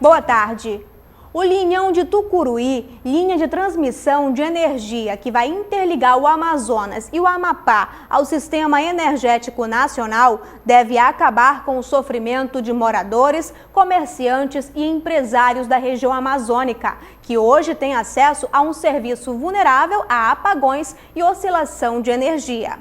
Boa tarde. O Linhão de Tucuruí, linha de transmissão de energia que vai interligar o Amazonas e o Amapá ao Sistema Energético Nacional, deve acabar com o sofrimento de moradores, comerciantes e empresários da região amazônica, que hoje têm acesso a um serviço vulnerável a apagões e oscilação de energia.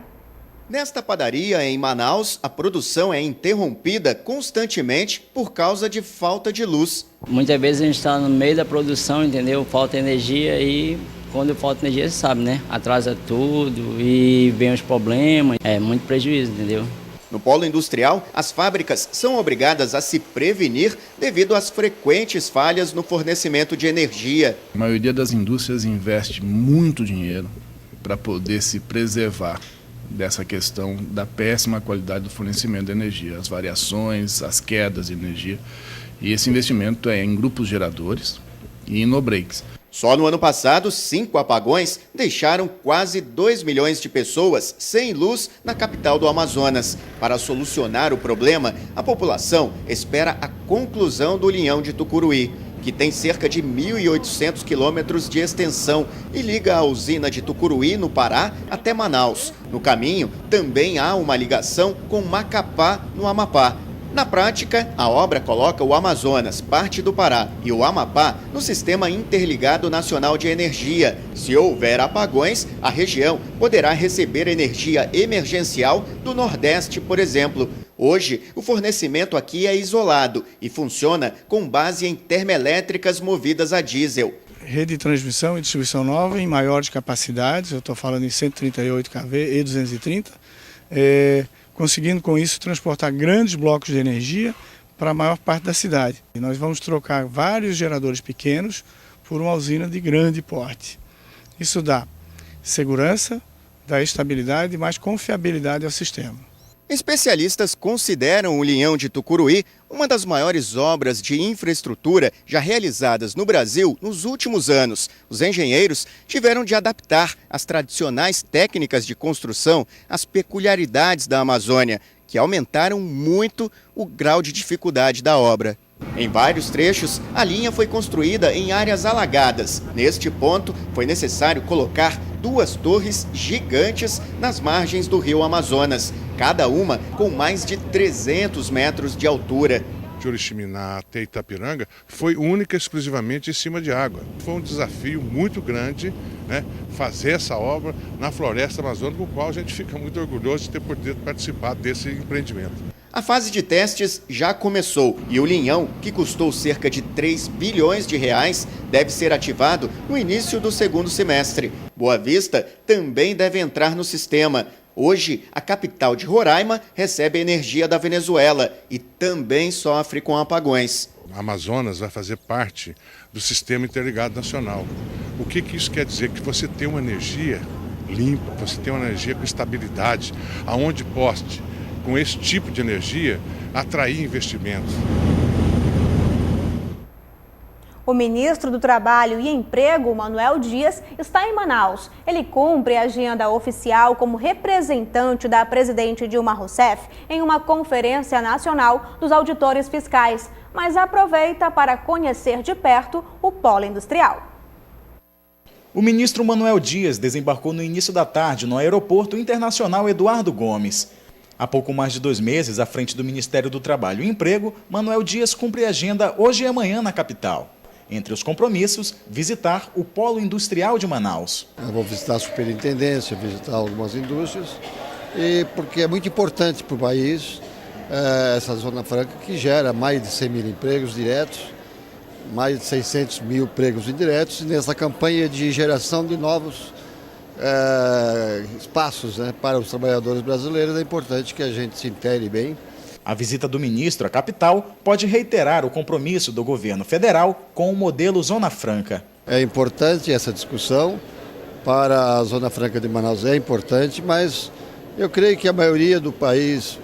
Nesta padaria em Manaus, a produção é interrompida constantemente por causa de falta de luz. Muitas vezes a gente está no meio da produção, entendeu? Falta energia e quando falta energia, você sabe, né? Atrasa tudo e vem os problemas, é muito prejuízo, entendeu? No polo industrial, as fábricas são obrigadas a se prevenir devido às frequentes falhas no fornecimento de energia. A maioria das indústrias investe muito dinheiro para poder se preservar dessa questão da péssima qualidade do fornecimento de energia, as variações, as quedas de energia. E esse investimento é em grupos geradores e em no-breaks. Só no ano passado, 5 apagões deixaram quase 2 milhões de pessoas sem luz na capital do Amazonas. Para solucionar o problema, a população espera a conclusão do Linhão de Tucuruí, que tem cerca de 1.800 quilômetros de extensão e liga a usina de Tucuruí, no Pará, até Manaus. No caminho, também há uma ligação com Macapá, no Amapá. Na prática, a obra coloca o Amazonas, parte do Pará, e o Amapá no Sistema Interligado Nacional de Energia. Se houver apagões, a região poderá receber energia emergencial do Nordeste, por exemplo. Hoje, o fornecimento aqui é isolado e funciona com base em termoelétricas movidas a diesel. Rede de transmissão e distribuição nova em maiores capacidades, eu estou falando em 138 kV e 230, conseguindo com isso transportar grandes blocos de energia para a maior parte da cidade. E nós vamos trocar vários geradores pequenos por uma usina de grande porte. Isso dá segurança, dá estabilidade e mais confiabilidade ao sistema. Especialistas consideram o Linhão de Tucuruí uma das maiores obras de infraestrutura já realizadas no Brasil nos últimos anos. Os engenheiros tiveram de adaptar as tradicionais técnicas de construção às peculiaridades da Amazônia, que aumentaram muito o grau de dificuldade da obra. Em vários trechos, a linha foi construída em áreas alagadas. Neste ponto, foi necessário colocar 2 torres gigantes nas margens do rio Amazonas, cada uma com mais de 300 metros de altura. De Oriximiná até Itapiranga foi única e exclusivamente em cima de água. Foi um desafio muito grande, né, fazer essa obra na floresta amazônica, com o qual a gente fica muito orgulhoso de ter podido participar desse empreendimento. A fase de testes já começou e o linhão, que custou cerca de 3 bilhões de reais, deve ser ativado no início do segundo semestre. Boa Vista também deve entrar no sistema. Hoje, a capital de Roraima recebe energia da Venezuela e também sofre com apagões. A Amazonas vai fazer parte do Sistema Interligado Nacional. O que isso quer dizer? Que você tem uma energia limpa, você tem uma energia com estabilidade, aonde poste, com esse tipo de energia, atrair investimentos. O ministro do Trabalho e Emprego, Manuel Dias, está em Manaus. Ele cumpre a agenda oficial como representante da presidente Dilma Rousseff em uma conferência nacional dos auditores fiscais, mas aproveita para conhecer de perto o polo industrial. O ministro Manuel Dias desembarcou no início da tarde no Aeroporto Internacional Eduardo Gomes. Há pouco mais de 2 meses, à frente do Ministério do Trabalho e Emprego, Manuel Dias cumpre a agenda hoje e amanhã na capital. Entre os compromissos, visitar o Polo Industrial de Manaus. Eu vou visitar a superintendência, visitar algumas indústrias, porque é muito importante para o país essa Zona Franca, que gera mais de 100 mil empregos diretos, mais de 600 mil empregos indiretos, e nessa campanha de geração de novos espaços, né, para os trabalhadores brasileiros, é importante que a gente se intere bem. A visita do ministro à capital pode reiterar o compromisso do governo federal com o modelo Zona Franca. É importante essa discussão para a Zona Franca de Manaus, é importante, mas eu creio que a maioria do país,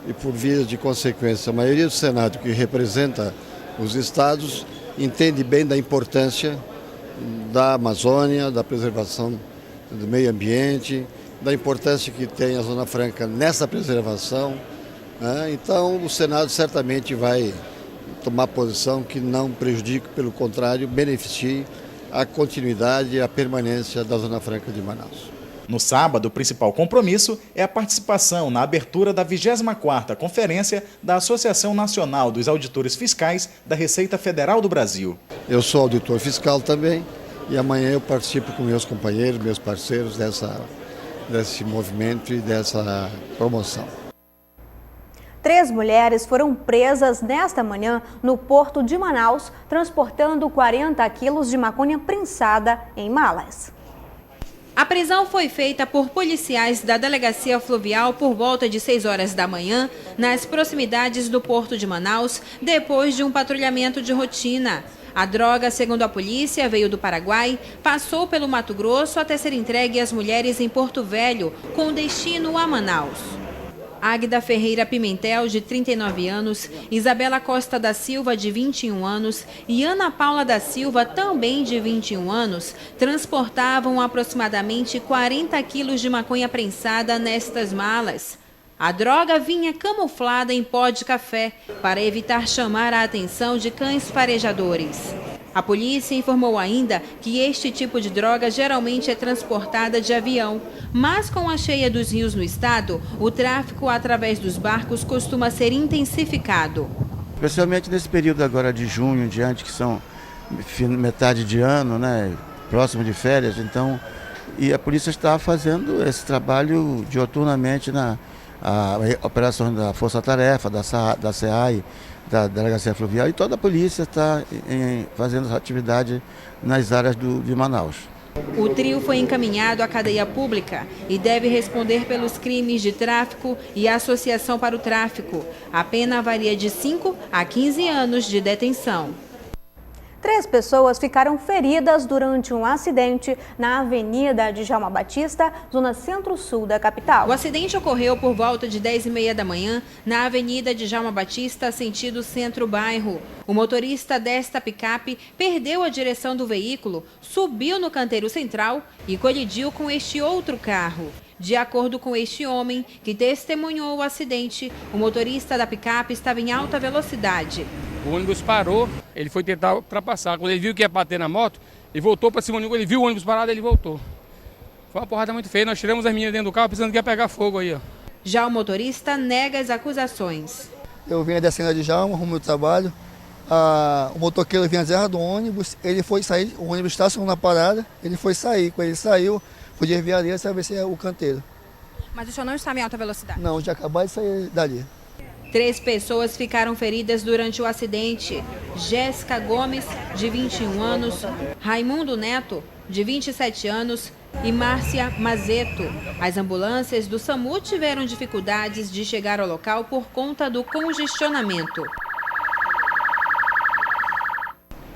e por via de consequência, a maioria do Senado que representa os estados, entende bem da importância da Amazônia, da preservação do meio ambiente, da importância que tem a Zona Franca nessa preservação. Então, o Senado certamente vai tomar posição que não prejudique, pelo contrário, beneficie a continuidade e a permanência da Zona Franca de Manaus. No sábado, o principal compromisso é a participação na abertura da 24ª Conferência da Associação Nacional dos Auditores Fiscais da Receita Federal do Brasil. Eu sou auditor fiscal também e amanhã eu participo com meus companheiros, meus parceiros desse movimento e dessa promoção. 3 mulheres foram presas nesta manhã no porto de Manaus, transportando 40 quilos de maconha prensada em malas. A prisão foi feita por policiais da Delegacia Fluvial por volta de 6 horas da manhã, nas proximidades do porto de Manaus, depois de um patrulhamento de rotina. A droga, segundo a polícia, veio do Paraguai, passou pelo Mato Grosso até ser entregue às mulheres em Porto Velho, com destino a Manaus. Águida Ferreira Pimentel, de 39 anos, Isabela Costa da Silva, de 21 anos, e Ana Paula da Silva, também de 21 anos, transportavam aproximadamente 40 quilos de maconha prensada nestas malas. A droga vinha camuflada em pó de café para evitar chamar a atenção de cães farejadores. A polícia informou ainda que este tipo de droga geralmente é transportada de avião, mas com a cheia dos rios no estado, o tráfico através dos barcos costuma ser intensificado. Especialmente nesse período agora de junho em diante, que são metade de ano, né, próximo de férias, então, e a polícia está fazendo esse trabalho dioturnamente na operação da Força Tarefa, da SEAI, da Delegacia Fluvial, e toda a polícia está fazendo essa atividade nas áreas de Manaus. O trio foi encaminhado à cadeia pública e deve responder pelos crimes de tráfico e associação para o tráfico. A pena varia de 5 a 15 anos de detenção. 3 pessoas ficaram feridas durante um acidente na Avenida Djalma Batista, zona centro-sul da capital. O acidente ocorreu por volta de 10h30 da manhã na Avenida Djalma Batista, sentido centro-bairro. O motorista desta picape perdeu a direção do veículo, subiu no canteiro central e colidiu com este outro carro. De acordo com este homem, que testemunhou o acidente, o motorista da picape estava em alta velocidade. O ônibus parou, ele foi tentar ultrapassar. Quando ele viu que ia bater na moto, ele voltou para cima do ônibus. Ele viu o ônibus parado, ele voltou. Foi uma porrada muito feia. Nós tiramos as meninas dentro do carro pensando que ia pegar fogo aí, ó. Já o motorista nega as acusações. Eu vinha descendo de Djalma, rumo ao trabalho. O motoqueiro vinha zero do ônibus, ele foi sair, o ônibus estacionou na parada, ele foi sair. Quando ele saiu, fui desviar ali, para ver se é o canteiro. Mas o senhor não estava em alta velocidade? Não, já acabou de sair dali. 3 pessoas ficaram feridas durante o acidente. Jéssica Gomes, de 21 anos, Raimundo Neto, de 27 anos, e Márcia Mazeto. As ambulâncias do SAMU tiveram dificuldades de chegar ao local por conta do congestionamento.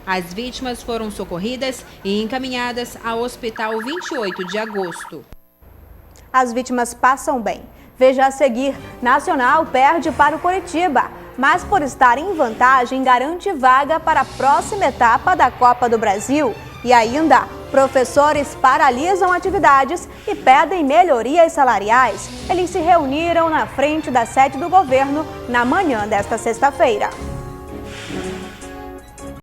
As vítimas foram socorridas e encaminhadas ao Hospital 28 de Agosto. As vítimas passam bem. Veja a seguir, Nacional perde para o Coritiba, mas por estar em vantagem garante vaga para a próxima etapa da Copa do Brasil. E ainda, professores paralisam atividades e pedem melhorias salariais. Eles se reuniram na frente da sede do governo na manhã desta sexta-feira.